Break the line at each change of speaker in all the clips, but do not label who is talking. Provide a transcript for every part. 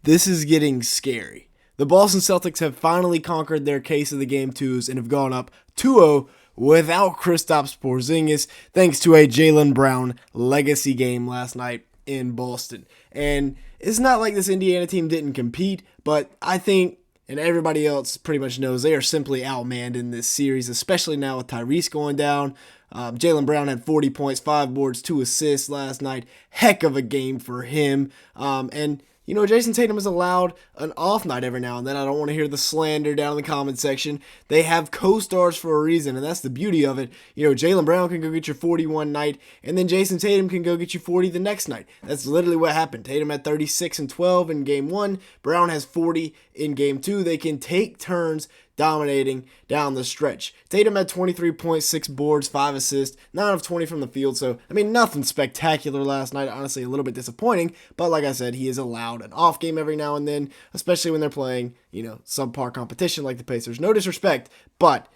this is getting scary. The Boston Celtics have finally conquered their case of the Game 2s and have gone up 2-0 without Kristaps Porzingis thanks to a Jaylen Brown legacy game last night in Boston. And it's not like this Indiana team didn't compete, but I think, and everybody else pretty much knows, they are simply outmanned in this series, especially now with Tyrese going down. Jaylen Brown had 40 points, 5 boards, 2 assists last night. Heck of a game for him. Jayson Tatum is allowed an off night every now and then. I don't want to hear the slander down in the comment section. They have co-stars for a reason, and that's the beauty of it. Jaylen Brown can go get you 40 one night, and then Jayson Tatum can go get you 40 the next night. That's literally what happened. Tatum had 36 and 12 in Game 1. Brown has 40 in Game 2. They can take turns dominating down the stretch. Tatum had 23.6 boards, 5 assists, 9 of 20 from the field. So, nothing spectacular last night. Honestly, a little bit disappointing. But like I said, he is allowed an off game every now and then, especially when they're playing, subpar competition like the Pacers. No disrespect, but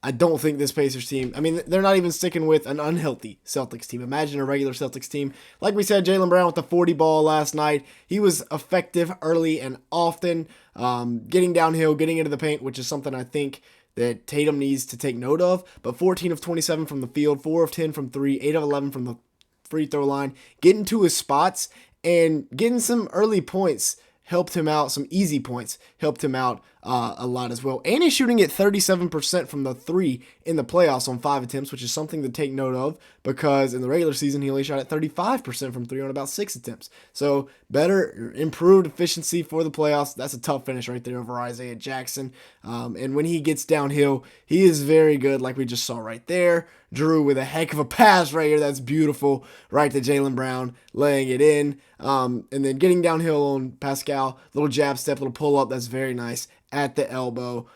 I don't think this Pacers team, they're not even sticking with an unhealthy Celtics team. Imagine a regular Celtics team. Like we said, Jaylen Brown with the 40 ball last night. He was effective early and often, getting downhill, getting into the paint, which is something I think that Tatum needs to take note of. But 14 of 27 from the field, 4 of 10 from 3, 8 of 11 from the free throw line. Getting to his spots and getting some early points helped him out. Some easy points helped him out a lot as well. And he's shooting at 37% from the 3 in the playoffs on 5 attempts, which is something to take note of because in the regular season, he only shot at 35% from 3 on about 6 attempts. So better, improved efficiency for the playoffs. That's a tough finish right there over Isaiah Jackson. And when he gets downhill, he is very good, like we just saw right there. Drew with a heck of a pass right here. That's beautiful. Right to Jaylen Brown, laying it in. And then getting downhill on Pascal. Little jab step, little pull up. That's very nice at the elbow.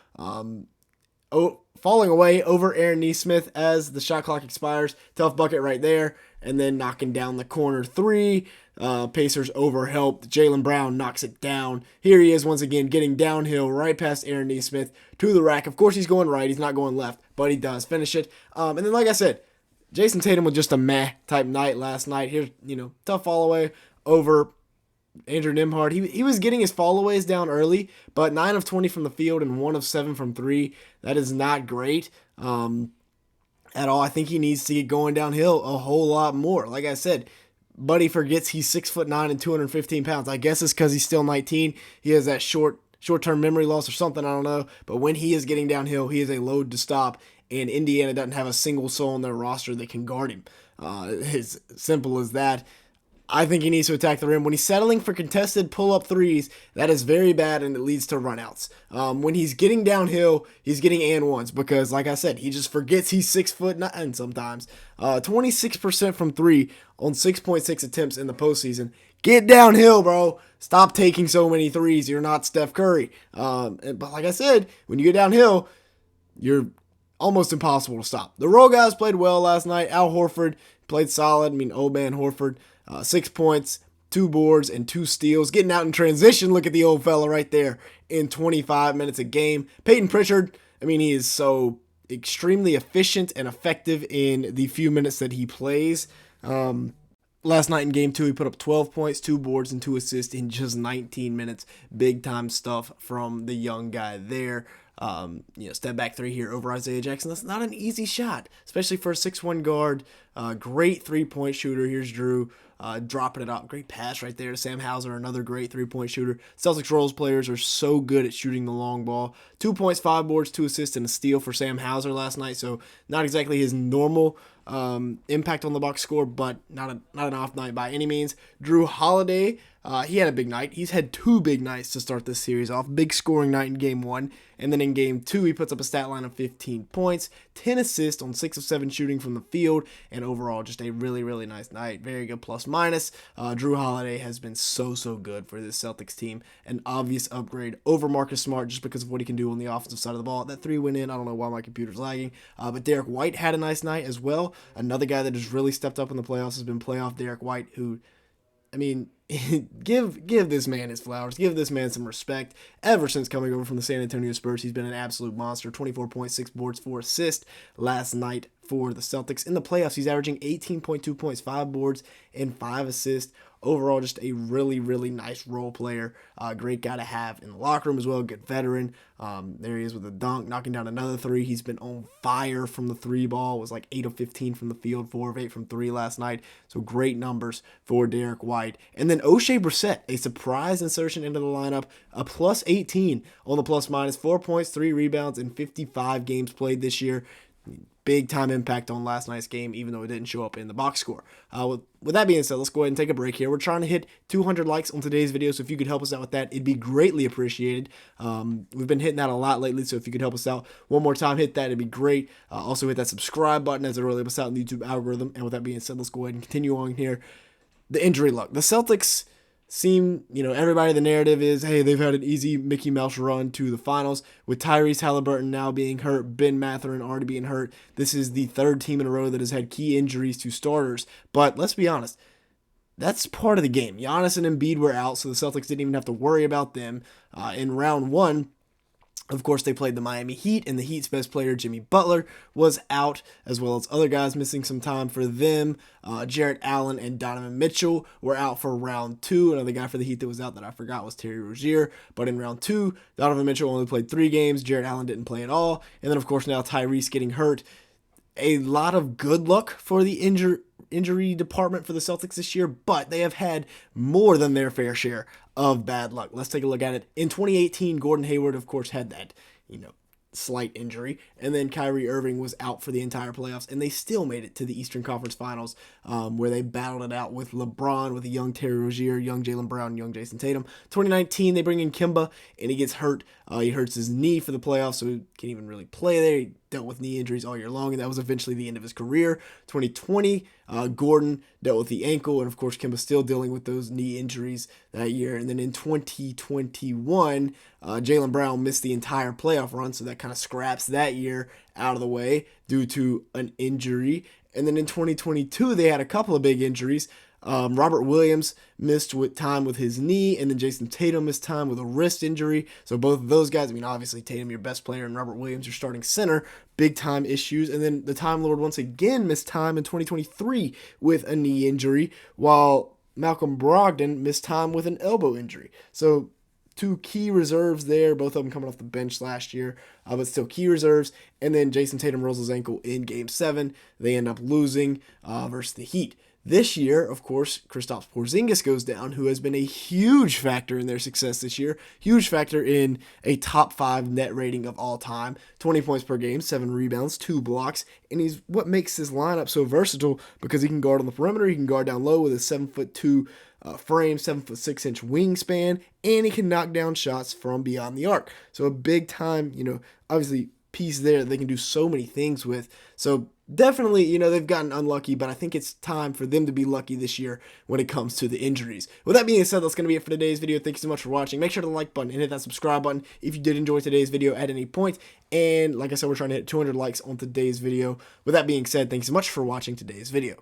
Falling away over Aaron Nesmith as the shot clock expires. Tough bucket right there. And then knocking down the corner 3. Pacers overhelped. Jaylen Brown knocks it down. Here he is once again getting downhill right past Aaron Nesmith to the rack. Of course he's going right. He's not going left, but he does finish it. And then like I said, Jayson Tatum with just a meh type night last night. Here's, tough fall away over Andrew Nembhard. He was getting his fall-aways down early, but 9 of 20 from the field and 1 of 7 from 3. That is not great at all. I think he needs to get going downhill a whole lot more. Like I said, Buddy forgets he's 6'9" and 215 pounds. I guess it's because he's still 19. He has that short-term memory loss or something, I don't know. But when he is getting downhill, he is a load to stop, and Indiana doesn't have a single soul on their roster that can guard him. As simple as that. I think he needs to attack the rim. When he's settling for contested pull-up threes, that is very bad, and it leads to runouts. When he's getting downhill, he's getting and ones because, like I said, he just forgets he's 6'9" sometimes. 26% from 3 on 6.6 attempts in the postseason. Get downhill, bro. Stop taking so many threes. You're not Steph Curry. But like I said, when you get downhill, you're almost impossible to stop. The role guys played well last night. Al Horford played solid. Old man Horford. 6 points, 2 boards, and 2 steals. Getting out in transition. Look at the old fella right there in 25 minutes a game. Peyton Pritchard, he is so extremely efficient and effective in the few minutes that he plays. Last night in Game 2, he put up 12 points, 2 boards, and 2 assists in just 19 minutes. Big-time stuff from the young guy there. Step back 3 here over Isaiah Jackson. That's not an easy shot, especially for a 6'1" guard. Great 3-point shooter. Here's Drew dropping it up. Great pass right there to Sam Hauser, another great 3-point shooter. Celtics roles players are so good at shooting the long ball. 2 points, 5 boards, 2 assists, and a steal for Sam Hauser last night. So not exactly his normal impact on the box score, but not an off night by any means. Drew Holiday, he had a big night. He's had 2 big nights to start this series off. Big scoring night in Game 1. And then in Game 2, he puts up a stat line of 15 points, 10 assists on 6 of 7 shooting from the field, and overall just a really, really nice night. Very good plus-minus. Drew Holiday has been so good for this Celtics team. An obvious upgrade over Marcus Smart just because of what he can do on the offensive side of the ball. That 3 went in. I don't know why my computer's lagging. But Derek White had a nice night as well. Another guy that has really stepped up in the playoffs has been playoff Derek White, who, give this man his flowers. Give this man some respect. Ever since coming over from the San Antonio Spurs, he's been an absolute monster. 24.6 boards, 4 assists last night for the Celtics. In the playoffs, he's averaging 18.2 points, 5 boards, and 5 assists overall, just a really, really nice role player. Great guy to have in the locker room as well. Good veteran. There he is with a dunk, knocking down another three. He's been on fire from the three ball. It was like 8 of 15 from the field, 4 of 8 from three last night. So great numbers for Derek White. And then O'Shea Brissett, a surprise insertion into the lineup, a plus 18 on the plus minus, 4 points, 3 rebounds in 55 games played this year. Big time impact on last night's game, even though it didn't show up in the box score. With that being said, let's go ahead and take a break here. We're trying to hit 200 likes on today's video, so if you could help us out with that, it'd be greatly appreciated. We've been hitting that a lot lately, so if you could help us out one more time, hit that, it'd be great. Also hit that subscribe button, as it really helps us out in the YouTube algorithm. And with that being said, let's go ahead and continue on here. The injury luck. The Celtics seem, everybody, the narrative is, hey, they've had an easy Mickey Mouse run to the finals. With Tyrese Halliburton now being hurt, Ben Mathurin already being hurt, this is the third team in a row that has had key injuries to starters. But let's be honest, that's part of the game. Giannis and Embiid were out, so the Celtics didn't even have to worry about them. In round one, of course, they played the Miami Heat, and the Heat's best player, Jimmy Butler, was out, as well as other guys missing some time for them. Jarrett Allen and Donovan Mitchell were out for round two. Another guy for the Heat that was out that I forgot was Terry Rozier. But in round two, Donovan Mitchell only played 3 games. Jarrett Allen didn't play at all. And then, of course, now Tyrese getting hurt. A lot of good luck for the injury department for the Celtics this year, but they have had more than their fair share of bad luck. Let's take a look at it. In 2018, Gordon Hayward, of course, had that, slight injury, and then Kyrie Irving was out for the entire playoffs, and they still made it to the Eastern Conference Finals, where they battled it out with LeBron, with a young Terry Rozier, young Jaylen Brown, young Jayson Tatum. 2019, they bring in Kemba, and he gets hurt. He hurts his knee for the playoffs, so he can't even really play there. He dealt with knee injuries all year long, and that was eventually the end of his career. 2020, Gordon dealt with the ankle, and of course, Kemba still dealing with those knee injuries that year. And then in 2021, Jaylen Brown missed the entire playoff run, so that kind of scraps that year out of the way due to an injury. And then in 2022, they had a couple of big injuries. Robert Williams missed time with his knee, and then Jayson Tatum missed time with a wrist injury. So both of those guys, obviously Tatum, your best player, and Robert Williams, your starting center, big time issues. And then the Time Lord once again missed time in 2023 with a knee injury, while Malcolm Brogdon missed time with an elbow injury. So 2 key reserves there, both of them coming off the bench last year, but still key reserves. And then Jayson Tatum rolls his ankle in Game 7. They end up losing versus the Heat. This year, of course, Kristaps Porzingis goes down, who has been a huge factor in their success this year. Huge factor in a top 5 net rating of all time. 20 points per game, 7 rebounds, 2 blocks. And he's what makes his lineup so versatile, because he can guard on the perimeter, he can guard down low with a 7'2" frame, 7'6" wingspan, and he can knock down shots from beyond the arc. So a big time, obviously piece there that they can do so many things with. So definitely, they've gotten unlucky, but I think it's time for them to be lucky this year when it comes to the injuries. With that being said, that's going to be it for today's video. Thank you so much for watching. Make sure to like button and hit that subscribe button if you did enjoy today's video at any point. And like I said, we're trying to hit 200 likes on today's video. With that being said, thanks so much for watching today's video.